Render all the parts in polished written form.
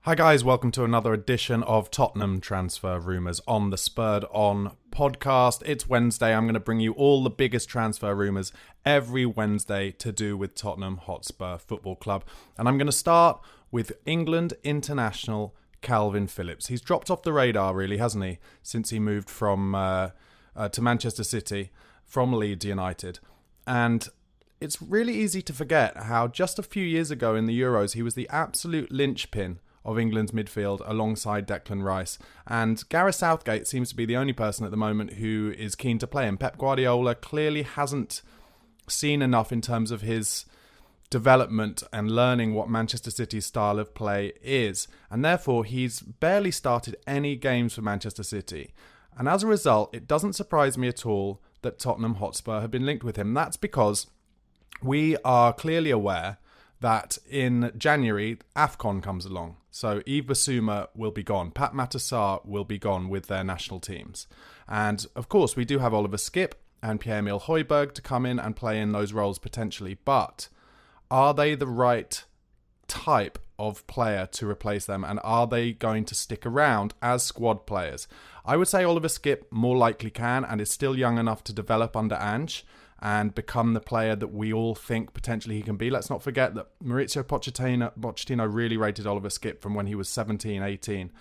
Hi guys, welcome to another edition of Tottenham Transfer Rumours on the Spurred On podcast. It's Wednesday. I'm going to bring you all the biggest transfer rumours every Wednesday to do with Tottenham Hotspur Football Club. And I'm going to start with England international Kalvin Phillips. He's dropped off the radar really, hasn't he, since he moved from to Manchester City from Leeds United. And it's really easy to forget how just a few years ago in the Euros, he was the absolute linchpin of England's midfield alongside Declan Rice. And Gareth Southgate seems to be the only person at the moment who is keen to play him. Pep Guardiola clearly hasn't seen enough in terms of his development and learning what Manchester City's style of play is. And therefore, he's barely started any games for Manchester City. And as a result, it doesn't surprise me at all that Tottenham Hotspur have been linked with him. That's because we are clearly aware that in January, AFCON comes along. So Yves Bissouma will be gone. Pat Matasar will be gone with their national teams. And of course, we do have Oliver Skipp and Pierre-Emile Højbjerg to come in and play in those roles potentially. But are they the right type of player to replace them? And are they going to stick around as squad players? I would say Oliver Skipp more likely can and is still young enough to develop under Ange and become the player that we all think potentially he can be. Let's not forget that Maurizio Pochettino really rated Oliver Skipp from when he was 17, 18.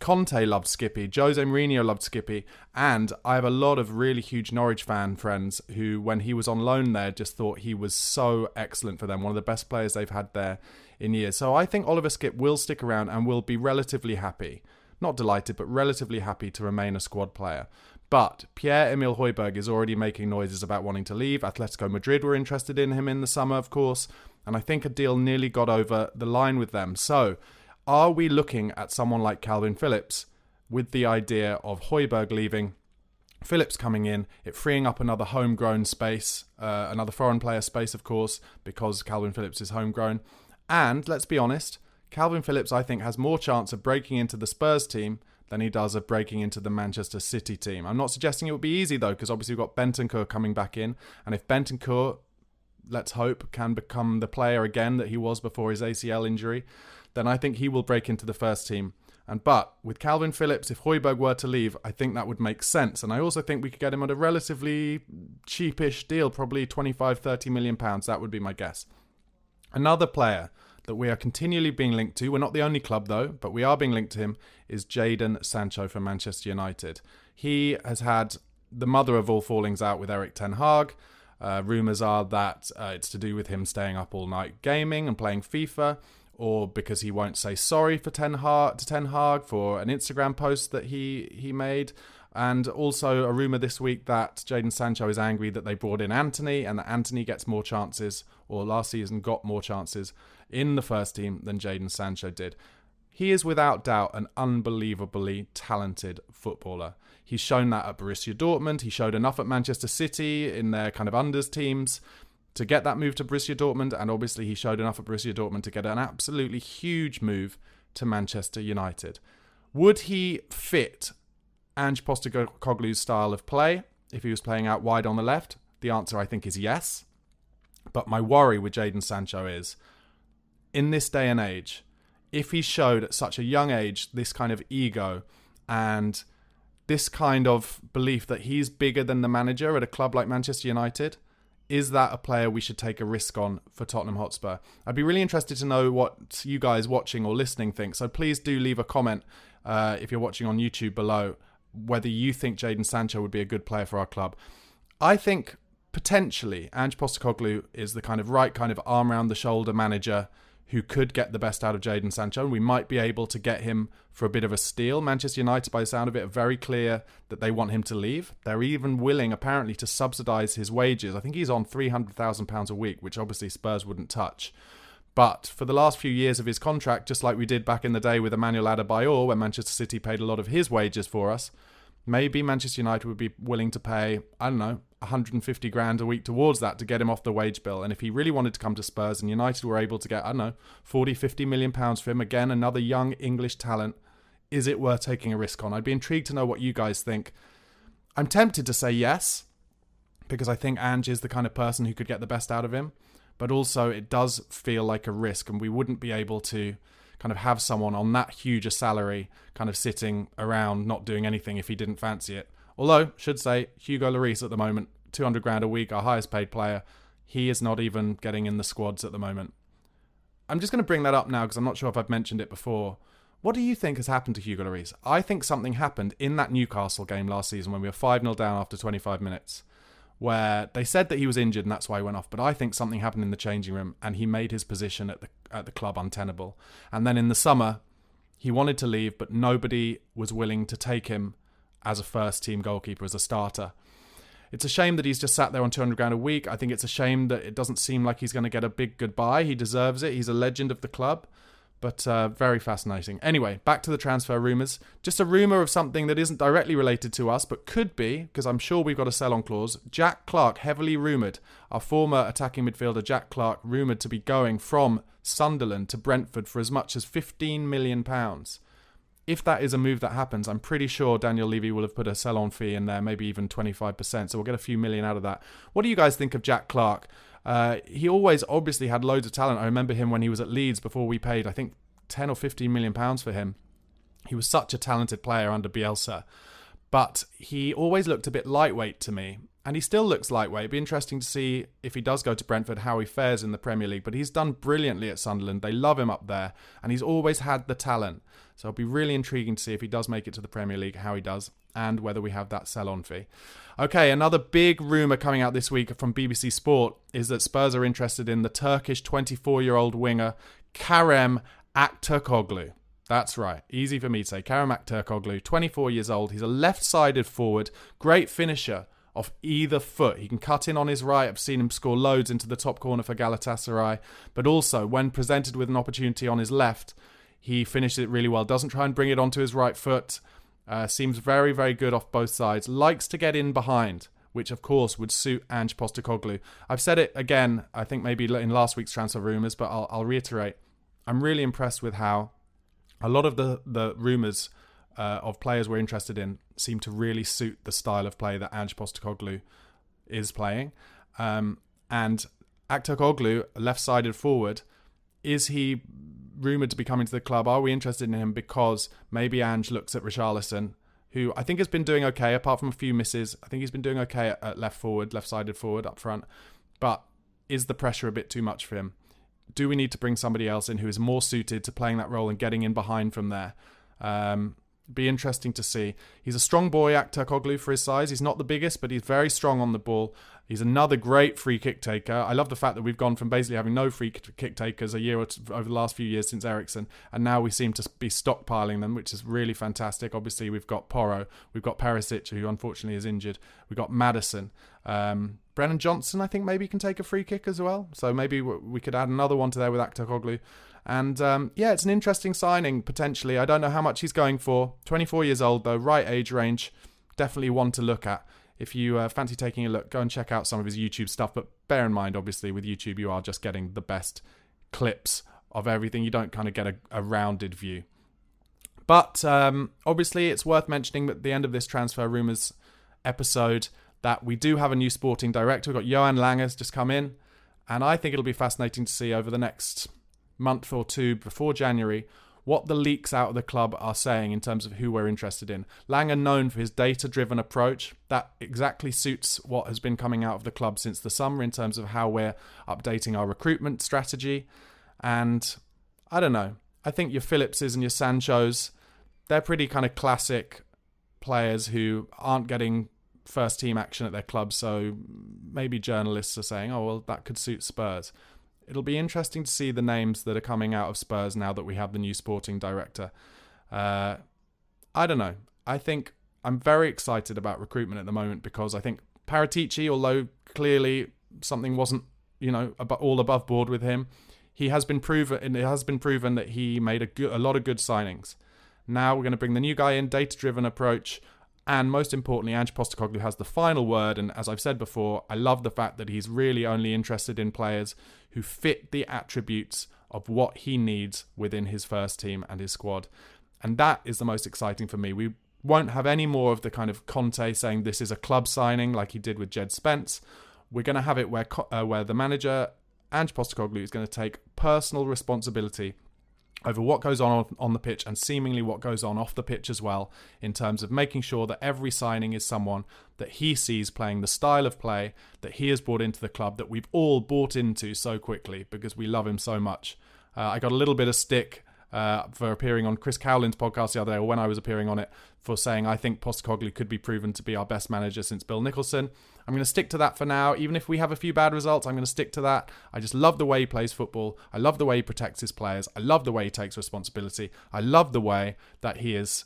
Conte loved Skippy, Jose Mourinho loved Skippy, and I have a lot of really huge Norwich fan friends who, when he was on loan there, just thought he was so excellent for them, one of the best players they've had there in years. So I think Oliver Skipp will stick around and will be relatively happy. Not delighted, but relatively happy to remain a squad player. But Pierre-Emile Højbjerg is already making noises about wanting to leave. Atletico Madrid were interested in him in the summer, of course, and I think a deal nearly got over the line with them. So, are we looking at someone like Kalvin Phillips with the idea of Højbjerg leaving, Phillips coming in, it freeing up another homegrown space, another foreign player space, of course, because Kalvin Phillips is homegrown. And, let's be honest, Kalvin Phillips, I think, has more chance of breaking into the Spurs team than he does of breaking into the Manchester City team. I'm not suggesting it would be easy, though, because obviously we've got Bentancur coming back in. And if Bentancur, let's hope, can become the player again that he was before his ACL injury, then I think he will break into the first team. But with Kalvin Phillips, if Højbjerg were to leave, I think that would make sense. And I also think we could get him at a relatively cheapish deal, probably 25, 30 million pounds. That would be my guess. Another player that we are continually being linked to, we're not the only club though, but we are being linked to him, is Jadon Sancho from Manchester United. He has had the mother of all fallings out with Erik ten Hag. Rumours are that it's to do with him staying up all night gaming and playing FIFA, or because he won't say sorry for Ten Hag for an Instagram post that he made. And also a rumour this week that Jadon Sancho is angry that they brought in Antony and that Antony gets more chances, or last season got more chances in the first team than Jadon Sancho did. He is without doubt an unbelievably talented footballer. He's shown that at Borussia Dortmund. He showed enough at Manchester City in their kind of unders teams to get that move to Borussia Dortmund. And obviously he showed enough at Borussia Dortmund to get an absolutely huge move to Manchester United. Would he fit Ange Postecoglou's style of play if he was playing out wide on the left? The answer, I think, is yes. But my worry with Jadon Sancho is, in this day and age, if he showed at such a young age this kind of ego and this kind of belief that he's bigger than the manager at a club like Manchester United, is that a player we should take a risk on for Tottenham Hotspur? I'd be really interested to know what you guys watching or listening think. So please do leave a comment if you're watching on YouTube below, whether you think Jadon Sancho would be a good player for our club. I think potentially Ange Postecoglou is the kind of right kind of arm around the shoulder manager who could get the best out of Jadon Sancho. We might be able to get him for a bit of a steal. Manchester United, by the sound of it, are very clear that they want him to leave. They're even willing, apparently, to subsidise his wages. I think he's on £300,000 a week, which obviously Spurs wouldn't touch. But for the last few years of his contract, just like we did back in the day with Emmanuel Adebayor, when Manchester City paid a lot of his wages for us, maybe Manchester United would be willing to pay, I don't know, 150 grand a week towards that to get him off the wage bill. And if he really wanted to come to Spurs and United were able to get, I don't know, 40, 50 million pounds for him, again, another young English talent, is it worth taking a risk on? I'd be intrigued to know what you guys think. I'm tempted to say yes, because I think Ange is the kind of person who could get the best out of him. But also it does feel like a risk, and we wouldn't be able to kind of have someone on that huge a salary kind of sitting around not doing anything if he didn't fancy it. Although, should say, Hugo Lloris at the moment, 200 grand a week, our highest paid player, he is not even getting in the squads at the moment. I'm just going to bring that up now because I'm not sure if I've mentioned it before. What do you think has happened to Hugo Lloris? I think something happened in that Newcastle game last season when we were 5-0 down after 25 minutes, where they said that he was injured and that's why he went off. But I think something happened in the changing room and he made his position at the club untenable. And then in the summer, he wanted to leave, but nobody was willing to take him as a first-team goalkeeper, as a starter. It's a shame that he's just sat there on 200 grand a week. I think it's a shame that it doesn't seem like he's going to get a big goodbye. He deserves it. He's a legend of the club. But very fascinating. Anyway, back to the transfer rumours. Just a rumour of something that isn't directly related to us, but could be, because I'm sure we've got a sell-on clause. Jack Clarke, heavily rumoured. Our former attacking midfielder, Jack Clarke, rumoured to be going from Sunderland to Brentford for as much as £15 million. If that is a move that happens, I'm pretty sure Daniel Levy will have put a sell-on fee in there, maybe even 25%, so we'll get a few million out of that. What do you guys think of Jack Clarke? He always obviously had loads of talent. I remember him when he was at Leeds before we paid, I think, 10 or 15 million pounds for him. He was such a talented player under Bielsa, but he always looked a bit lightweight to me, and he still looks lightweight. It'd be interesting to see if he does go to Brentford, how he fares in the Premier League, but he's done brilliantly at Sunderland. They love him up there, and he's always had the talent. So it'll be really intriguing to see if he does make it to the Premier League, how he does, and whether we have that sell-on fee. Okay, another big rumour coming out this week from BBC Sport is that Spurs are interested in the Turkish 24-year-old winger Kerem Aktürkoğlu. That's right, easy for me to say. Kerem Aktürkoğlu, 24 years old. He's a left-sided forward, great finisher off either foot. He can cut in on his right. I've seen him score loads into the top corner for Galatasaray. But also, when presented with an opportunity on his left, he finishes it really well. Doesn't try and bring it onto his right foot. Seems very, very good off both sides. Likes to get in behind, which of course would suit Ange Postecoglou. I've said it again, I think maybe in last week's transfer rumours, but I'll reiterate. I'm really impressed with how a lot of the rumours of players we're interested in seem to really suit the style of play that Ange Postecoglou is playing. And Aktürkoğlu, a left-sided forward, is he rumoured to be coming to the club? Are we interested in him because maybe Ange looks at Richarlison, who I think has been doing okay, apart from a few misses. I think he's been doing okay at left-sided forward up front. But is the pressure a bit too much for him? Do we need to bring somebody else in who is more suited to playing that role and getting in behind from there? Be interesting to see. He's a strong boy, Aktürkoğlu, for his size. He's not the biggest, but he's very strong on the ball. He's another great free kick taker. I love the fact that we've gone from basically having no free kick takers a year or two, over the last few years since Eriksen, and now we seem to be stockpiling them, which is really fantastic. Obviously, we've got Porro, we've got Perisic, who unfortunately is injured. We've got Maddison. Brennan Johnson, I think, maybe can take a free kick as well. So maybe we could add another one to there with Aktürkoğlu. And it's an interesting signing, potentially. I don't know how much he's going for. 24 years old, though, right age range. Definitely one to look at. If you fancy taking a look, go and check out some of his YouTube stuff. But bear in mind, obviously, with YouTube, you are just getting the best clips of everything. You don't kind of get a rounded view. But obviously, it's worth mentioning at the end of this Transfer Rumours episode that we do have a new sporting director. We've got Johan Langer's just come in. And I think it'll be fascinating to see over the next month or two before January what the leaks out of the club are saying in terms of who we're interested in. Langer, known for his data-driven approach, that exactly suits what has been coming out of the club since the summer in terms of how we're updating our recruitment strategy. And I don't know, I think your Phillipses and your Sanchos, they're pretty kind of classic players who aren't getting first team action at their club, so maybe journalists are saying, oh, well, that could suit Spurs. It'll be interesting to see the names that are coming out of Spurs now that we have the new sporting director. I don't know. I think I'm very excited about recruitment at the moment because I think Paratici, although clearly something wasn't, all above board with him, it has been proven that he made a lot of good signings. Now we're going to bring the new guy in, data-driven approach, and most importantly, Ange Postecoglou has the final word. And as I've said before, I love the fact that he's really only interested in players who fit the attributes of what he needs within his first team and his squad. And that is the most exciting for me. We won't have any more of the kind of Conte saying this is a club signing like he did with Jed Spence. We're going to have it where the manager, Ange Postecoglou, is going to take personal responsibility over what goes on the pitch and seemingly what goes on off the pitch as well, in terms of making sure that every signing is someone that he sees playing the style of play that he has brought into the club, that we've all bought into so quickly because we love him so much. I got a little bit of stick for appearing on Chris Cowlin's podcast the other day, or when I was appearing on it, for saying I think Postecoglou could be proven to be our best manager since Bill Nicholson. I'm going to stick to that for now. Even if we have a few bad results, I'm going to stick to that. I just love the way he plays football. I love the way he protects his players. I love the way he takes responsibility. I love the way that he is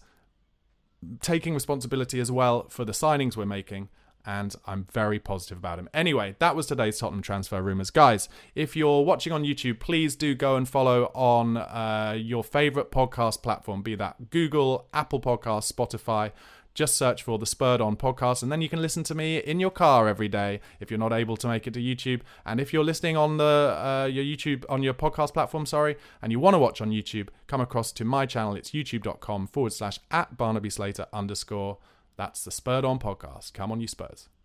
taking responsibility as well for the signings we're making. And I'm very positive about him. Anyway, that was today's Tottenham Transfer Rumours. Guys, if you're watching on YouTube, please do go and follow on your favourite podcast platform, be that Google, Apple Podcasts, Spotify. Just search for the Spurred On podcast, and then you can listen to me in your car every day if you're not able to make it to YouTube. And if you're listening on your YouTube, on your podcast platform, and you want to watch on YouTube, come across to my channel. It's youtube.com/@BarnabySlater_. That's the Spurred On podcast. Come on, you Spurs.